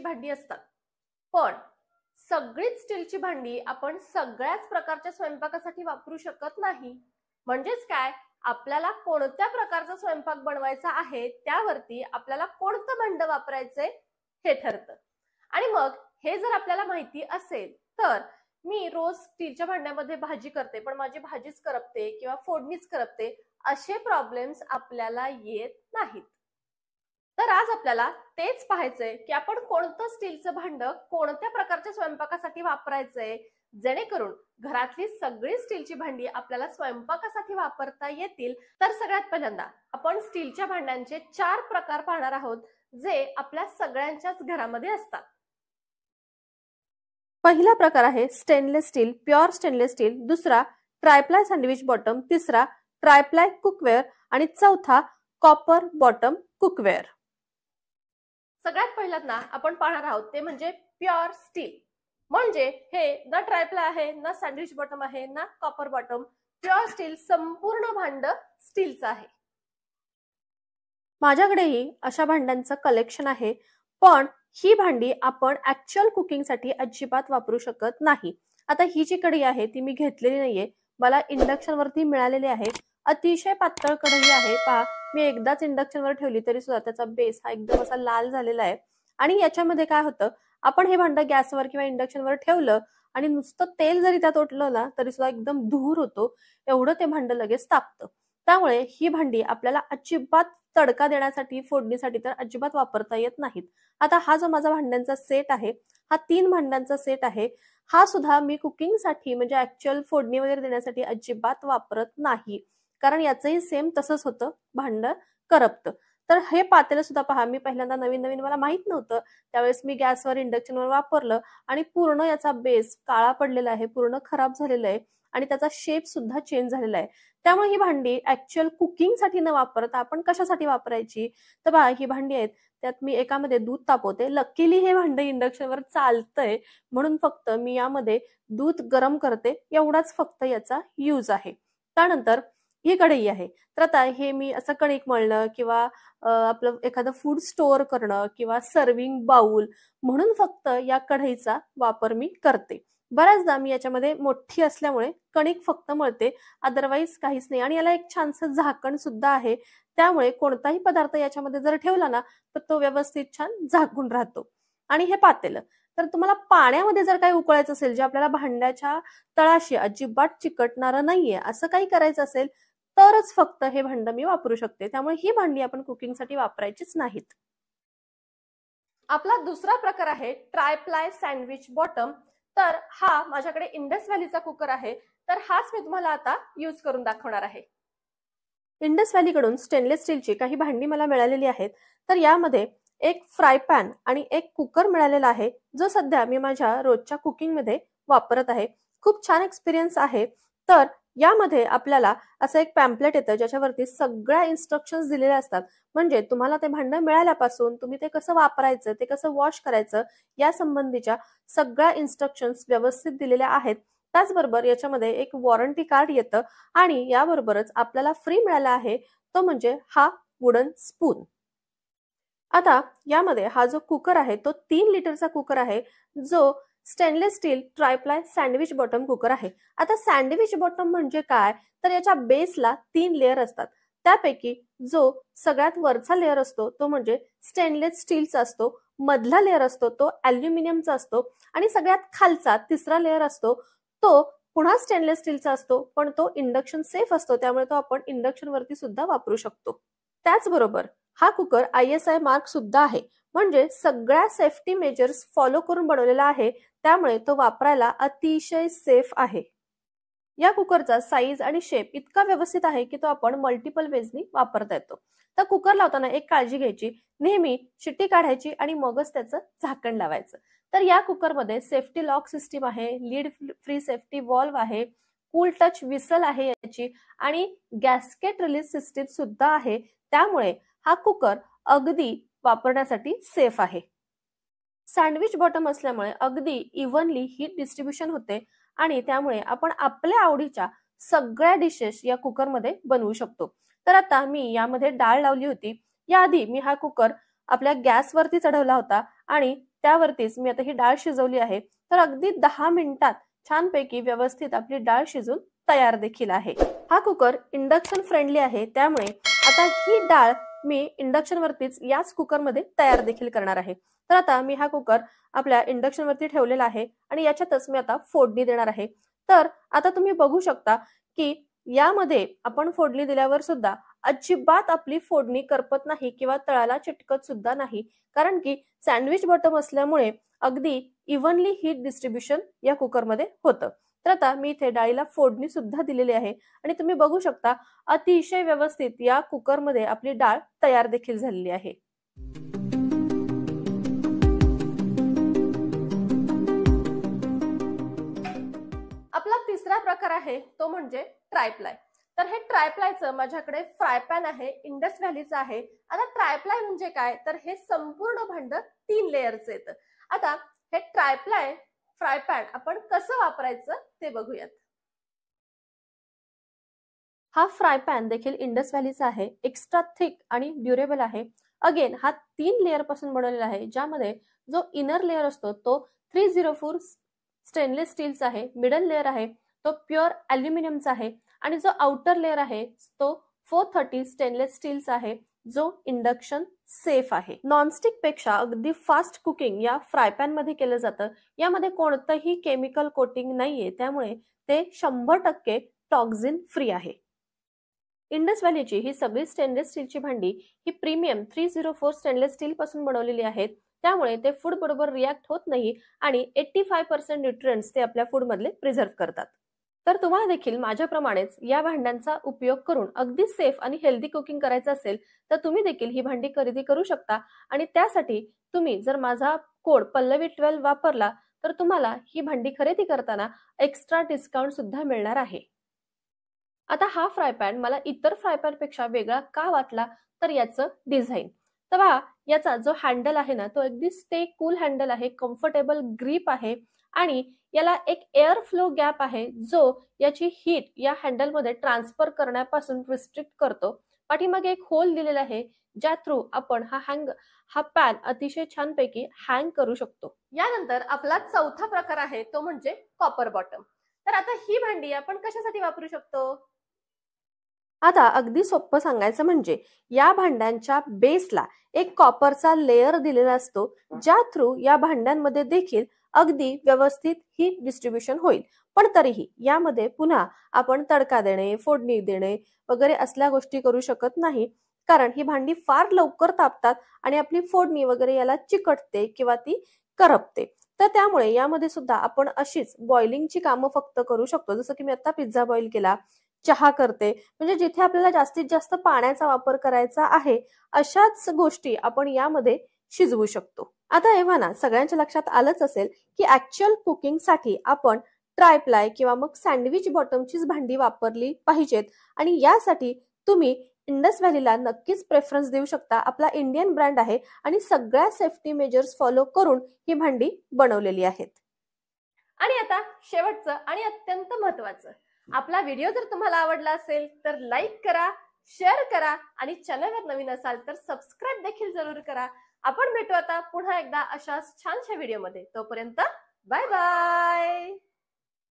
भांडी असतात, पण सगळीच स्टीलची भांडी आपण सगळ्याच प्रकारच्या स्वयंपाकासाठी वापरू शकत नाही. म्हणजेच काय, आपल्याला कोणत्या प्रकारचा स्वयंपाक बनवायचा आहे त्यावरती आपल्याला कोणतं भांड वापरायचंय हे ठरतं. आणि मग हे जर आपल्याला माहिती असेल तर मी रोज स्टीलच्या भांड्यामध्ये भाजी करते पण माझी भाजीच करपते किंवा फोडणीच करपते, असे प्रॉब्लेम्स आपल्याला येत नाहीत. तर आज आपल्याला तेच पाहायचंय की आपण कोणतं स्टीलचं भांड कोणत्या प्रकारच्या स्वयंपाकासाठी वापरायचंय, जेणेकरून घरातली सगळी स्टीलची भांडी आपल्याला स्वयंपाकासाठी वापरता येतील. तर सगळ्यात पहिल्यांदा आपण स्टीलच्या भांड्यांचे 4 प्रकार पाहणार आहोत, जे आपल्या सगळ्यांच्याच घरामध्ये असतात. पहिला प्रकार आहे stainless steel, pure stainless steel. दुसरा ट्रायप्लाय सँडविच बॉटम. तिसरा ट्रायप्लाय कुकवेअर आणि चौथा कॉपर बॉटम कुकवेअर. सगळ्यात पहिल्यांदा आपण पाहणार आहोत ते म्हणजे प्युअर स्टील. म्हणजे हे ना ट्रायप्लाय आहे, ना सँडविच बॉटम आहे, ना कॉपर बॉटम. प्युअर स्टील, संपूर्ण भांड स्टीलचं आहे. माझ्याकडेही अशा भांड्यांचं कलेक्शन आहे, पण ही भांडी आपण ऍक्च्युअल कुकिंगसाठी अजिबात वापरू शकत नाही. आता ही जी कढई आहे ती मी घेतलेली नाहीये, मला इंडक्शन वरती मिळालेली आहे. अतिशय पातळ कढई आहे. पहा, मी एकदाच इंडक्शन वर ठेवली तरी सुद्धा त्याचा बेस हा एकदम असा लाल झालेला आहे. आणि याच्यामध्ये काय होतं, आपण हे भांड गॅसवर किंवा इंडक्शन वर ठेवलं आणि नुसतं तेल जरी त्यात ओतलं ना तरी सुद्धा एकदम धूर होतो, एवढं ते भांड लगेच तापतं. त्यामुळे ही भांडी आपल्याला अजिबात तडका देण्यासाठी, फोडणीसाठी तर अजिबात वापरता येत नाहीत. आता हा जो माझा भांड्यांचा सेट आहे, हा 3 भांड्यांचा सेट आहे. हा सुद्धा मी कुकिंगसाठी म्हणजे ऍक्च्युअल फोडणी वगैरे देण्यासाठी अजिबात वापरत नाही, कारण याचंही सेम तसंच होतं, भांड करपतं. तर हे पातेलं सुद्धा पहा, मी पहिल्यांदा नवीन नवीन मला माहित नव्हतं, त्यावेळेस मी गॅसवर इंडक्शनवर वापरलं आणि पूर्ण याचा बेस काळा पडलेला आहे, पूर्ण खराब झालेला आहे आणि त्याचा शेप सुद्धा चेंज झालेला आहे. त्यामुळे ही भांडी ऍक्च्युअल कुकिंगसाठी न वापरता आपण कशासाठी वापरायची, तर बघा ही भांडी आहेत, त्यात मी एकामध्ये दूध तापवते. लकीली हे भांड इंडक्शनवर चालतंय म्हणून फक्त मी यामध्ये दूध गरम करते, एवढाच फक्त याचा यूज आहे. त्यानंतर ही कढई आहे, तर आता हे मी असं कणिक मळणं किंवा आपलं एखादं फूड स्टोअर करणं किंवा सर्विंग बाउल म्हणून फक्त या कढईचा वापर मी करते. बऱ्याचदा मी याच्यामध्ये मोठी असल्यामुळे कणिक फक्त मळते, अदरवाईज काहीच नाही. आणि याला एक छानसं झाकण सुद्धा आहे, त्यामुळे कोणताही पदार्थ याच्यामध्ये जर ठेवला ना तर तो व्यवस्थित छान झाकून राहतो. आणि हे पातेलं, तर तुम्हाला पाण्यामध्ये जर काही उकळायचं असेल, जे आपल्याला भांड्याच्या तळाशी अजिबात चिकटणारं नाहीये, असं काही करायचं असेल तरच फक्त हे भांड मी वापरू शकते. त्यामुळे ही भांडी आपण कुकिंगसाठी वापरायचीच नाहीत. आपला दुसरा प्रकार आहे ट्रायप्लाय सँडविच बॉटम. तर हा माझ्याकडे इंडस व्हॅलीचा कुकर आहे, तर हाच मी तुम्हाला आता यूज करून दाखवणार आहे. इंडस व्हॅलीकडून स्टेनलेस स्टीलची काही भांडी मला मिळालेली आहेत. तर यामध्ये एक फ्राय पॅन आणि एक कुकर मिळालेला आहे, जो सध्या मी माझ्या रोजच्या कुकिंगमध्ये वापरत आहे. खूप छान एक्सपिरियन्स आहे. तर यामध्ये आपल्याला असं एक पॅम्पलेट येतं, ज्याच्यावरती सगळ्या इन्स्ट्रक्शन्स दिलेल्या असतात. म्हणजे तुम्हाला ते भांड मिळाल्यापासून तुम्ही ते कसं वापरायचं, ते कसं वॉश करायचं, या संबंधीच्या सगळ्या इन्स्ट्रक्शन्स व्यवस्थित दिलेल्या आहेत. त्याचबरोबर याच्यामध्ये एक वॉरंटी कार्ड येतं आणि याबरोबरच आपल्याला फ्री मिळाला आहे तो म्हणजे हा वुडन स्पून. आता यामध्ये हा जो कुकर आहे तो 3 लिटरचा कुकर आहे, जो stainless steel tri-ply sandwich bottom cooker आहे. आता सँडविच बॉटम म्हणजे काय, तर याच्या बेसला 3 लेअर असतात. त्यापैकी जो सगळ्यात वरचा लेअर असतो तो म्हणजे स्टेनलेस स्टीलचा असतो, मधला लेअर असतो तो ॲल्युमिनियमचा असतो आणि सगळ्यात खालचा तिसरा लेअर असतो तो पुन्हा स्टेनलेस स्टीलचा असतो, पण तो इंडक्शन सेफ असतो, त्यामुळे तो आपण इंडक्शन वरती सुद्धा वापरू शकतो. त्याचबरोबर हा कुकर ISI मार्क सुद्धा आहे, म्हणजे सगळ्या सेफ्टी मेजर्स फॉलो करून बनवलेला आहे, त्यामुळे तो वापरायला अतिशय सेफ आहे. या कुकरचा साईज आणि शेप इतका व्यवस्थित आहे की तो आपण मल्टिपल वेजनी वापरता येतो. तर कुकर लावताना एक काळजी घ्यायची, नेहमी शिट्टी काढायची आणि मगच त्याचं झाकण लावायचं. तर या कुकरमध्ये सेफ्टी लॉक सिस्टीम आहे, लीड फ्री सेफ्टी वॉल्व आहे, कूल टच विसल आहे याची आणि गॅस्केट रिलीज सिस्टीम सुद्धा आहे. त्यामुळे हा कुकर अगदी वापरण्यासाठी सेफ आहे. सँडविच बॉटम असल्यामुळे अगदी इव्हनली हीट डिस्ट्रीब्युशन होते आणि त्यामुळे आपण आपल्या आवडीच्या सगळ्या डिशेस या कुकरमध्ये बनवू शकतो. तर आता मी यामध्ये डाळ लावली होती. याआधी मी हा कुकर आपल्या गॅसवरती चढवला होता आणि त्यावरतीच मी आता ही डाळ शिजवली आहे. तर अगदी 10 मिनिटात छानपैकी व्यवस्थित आपली डाळ शिजून तयार देखील आहे. हा कुकर इंडक्शन फ्रेंडली आहे, त्यामुळे आता ही डाळ मी इंडक्शन वरतीच याच कुकरमध्ये तयार देखील करणार आहे. तर आता मी हा कुकर आपल्या इंडक्शन वरती ठेवलेला आहे आणि याच्यातच मी आता फोडणी देणार आहे. तर आता तुम्ही बघू शकता की यामध्ये आपण फोडणी दिल्यावर सुद्धा अजिबात आपली फोडणी करपत नाही किंवा तळाला चिटकत सुद्धा नाही, कारण की सँडविच बॉटम असल्यामुळे अगदी इव्हनली हीट डिस्ट्रीब्युशन या कुकरमध्ये होतं. तर आता मी इथे डाळीला फोडणी सुद्धा दिलेली आहे आणि तुम्ही बघू शकता अतिशय व्यवस्थित या कुकरमध्ये आपली डाळ तयार देखील झालेली आहे. आपला तिसरा प्रकार आहे तो म्हणजे ट्रायप्लाय. तर हे ट्रायप्लायचं माझ्याकडे फ्राय पॅन आहे, इंडस व्हॅलीचं आहे. आता ट्रायप्लाय म्हणजे काय, तर हे संपूर्ण भांड 3 लेयरचं येतं. आता हे ट्रायप्लाय फ्राय पॅन आपण कसं वापरायचं ते बघूयात. हा फ्राय पॅन देखील इंडस व्हॅलीचा आहे, एक्स्ट्रा थिक आणि ड्युरेबल आहे. अगेन हा 3 लेयर पासून बनवलेला आहे, ज्यामध्ये जो इनर लेयर असतो तो 304 स्टेनलेस स्टीलचा आहे, मिडल लेयर आहे तो प्युअर अल्युमिनियमचा आहे आणि जो आउटर लेयर आहे तो 430 स्टेनलेस स्टीलचा आहे, जो इंडक्शन सेफ आहे. नॉनस्टिक पेक्षा अगदी फास्ट कुकिंग या फ्राय पॅन मध्ये केलं जातं. यामध्ये कोणतंही केमिकल कोटिंग नाहीये, त्यामुळे ते 100% टॉक्झिन फ्री आहे. इंडस व्हॅलीची ही सगळी स्टेनलेस स्टीलची भांडी ही प्रीमियम 304 स्टेनलेस स्टील पासून बनवलेली आहेत, त्यामुळे ते फूड बरोबर रिॲक्ट होत नाही आणि 85% न्यूट्रिएंट्स ते आपल्या फूड मधले प्रिझर्व्ह करतात. तर तुम्हाला देखील माझ्याप्रमाणेच या भांड्यांचा उपयोग करून अगदी सेफ आणि हेल्दी कुकिंग करायचं असेल तर तुम्ही देखील ही भांडी खरेदी करू शकता आणि त्यासाठी तुम्ही जर माझा कोड पल्लवी12 वापरला तर तुम्हाला ही भांडी खरेदी करताना एक्स्ट्रा डिस्काउंट सुद्धा मिळणार आहे. आता हा फ्राय पॅन मला इतर फ्राय पॅन पेक्षा वेगळा का वाटला, तर याचं डिझाईन. तेव्हा याचा जो हँडल आहे ना तो अगदी स्टे कूल हँडल आहे, कम्फर्टेबल ग्रीप आहे आणि याला एक एअर फ्लो गॅप आहे, जो याची हीट या हँडलमध्ये ट्रान्सफर करण्यापासून रिस्ट्रिक्ट करतो. पाठीमागे एक होल दिलेला आहे, ज्या थ्रू आपण हा पॅन अतिशय छानपैकी हँग करू शकतो. यानंतर आपला चौथा प्रकार आहे तो म्हणजे कॉपर बॉटम. तर आता ही भांडी आपण कशासाठी वापरू शकतो. आता अगदी सोपं सांगायचं म्हणजे या भांड्यांच्या बेसला एक कॉपरचा लेयर दिलेला असतो, ज्या थ्रू या भांड्यांमध्ये देखील अगदी व्यवस्थित हीट डिस्ट्रीब्युशन होईल. पण तरीही यामध्ये पुन्हा आपण तडका देणे, फोडणी देणे वगैरे असल्या गोष्टी करू शकत नाही, कारण ही भांडी फार लवकर तापतात आणि आपली फोडणी वगैरे याला चिकटते किंवा ती करपते. तर त्यामुळे यामध्ये सुद्धा आपण अशीच बॉइलिंगची कामं फक्त करू शकतो. जसं की मी आता पिझ्झा बॉईल केला, चहा करते, म्हणजे जिथे आपल्याला जास्तीत जास्त पाण्याचा वापर करायचा आहे अशाच गोष्टी आपण यामध्ये शिजवू शकतो. आता एव्हा ना सगळ्यांच्या लक्षात आलंच असेल की ऍक्च्युअल कुकिंग साठी आपण ट्रायप्लाय किंवा मग सँडविच बॉटमचीच भांडी वापरली पाहिजेत आणि यासाठी तुम्ही इंडस व्हॅलीला नक्कीच प्रेफरन्स देऊ शकता. आपला इंडियन ब्रँड आहे आणि सगळ्या सेफ्टी मेजर्स फॉलो करून ही भांडी बनवलेली आहेत. आणि आता शेवटचं आणि अत्यंत महत्त्वाचं, आपला व्हिडिओ जर तुम्हाला आवडला असेल तर लाईक करा, शेअर करा आणि चॅनलवर नवीन असाल तर सबस्क्राईब देखील जरूर करा. आपण भेटू आता पुन्हा एकदा अशाच छानशा व्हिडिओमध्ये. तोपर्यंत बाय बाय.